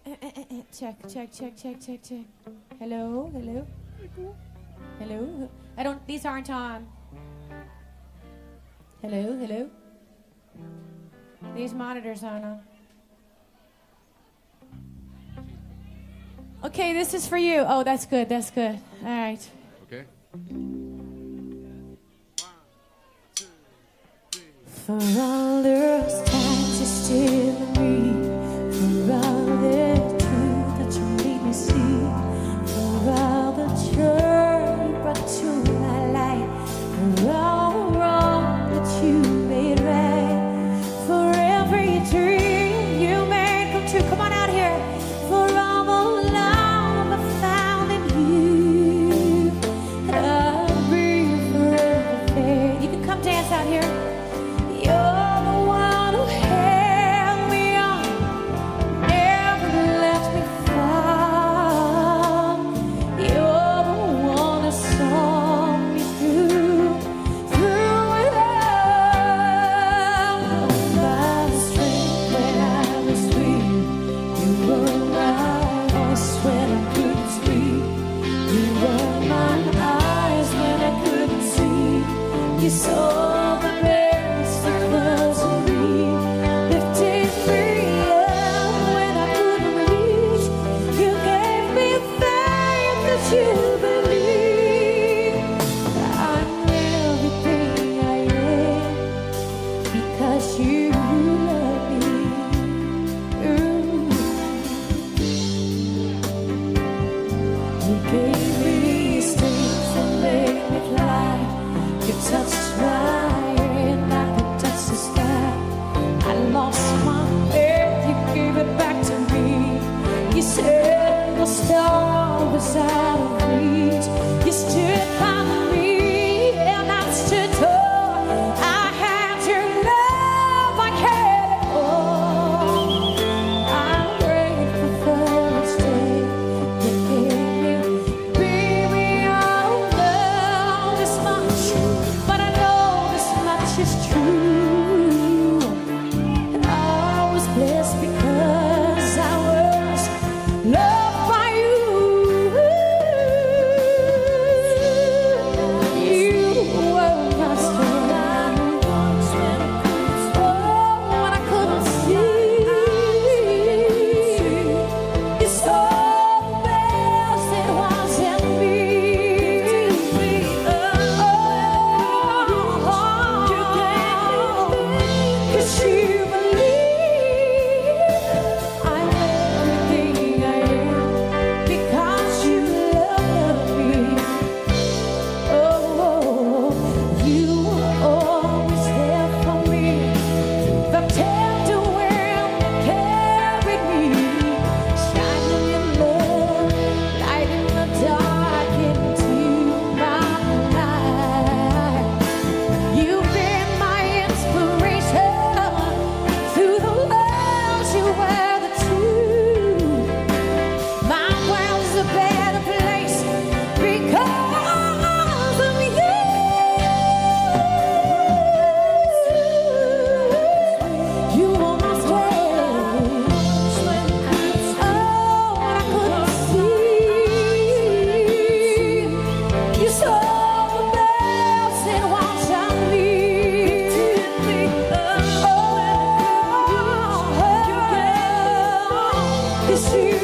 Check, check, check, check, check, check. Hello, hello, hello. I don't. These aren't on. Hello, hello. These monitors aren't on. Okay, this is for you. Oh, that's good. That's good. All right. Okay. For all those times you still me, for all the truth that you made me see, for all the joy you brought to my life, for all the wrong that you made right, for every dream you made come true. Come on out here. For all the love I found in you, I'll be forever there. You can come dance out here. You're the one who held me on, never let me fall. You're the one who saw me through it all. My strength when I was weak, you were my voice when I couldn't speak. You were my eyes when I couldn't see. You saw the best that was in me, lifted me up when I couldn't reach. You gave me faith that you believe. I'm everything I am because you love me. You gave me strength and made me fly. You touched my hand, I could touch the sky. I lost my faith, you gave it back to me. You said the star was out of reach. You stood by me and I stood tall. I had your love, I had it all. I'm grateful for each day you gave me. Baby, I don't know this much, but I know this much is true. And I was blessed because I was loved by you. You were my strength. Oh, when I couldn't see, you saw the best it was in me. Cause you believe I'm everything I am because you love me. Oh, you were always there for me. The tender wind that carried me, shining your love, lighting the dark into my life. You've been my inspiration through the worlds you were the truth. My world's a better place because of you. You were my strength. Oh, when I couldn't see, you saw the best in what I need. Oh, 'cause you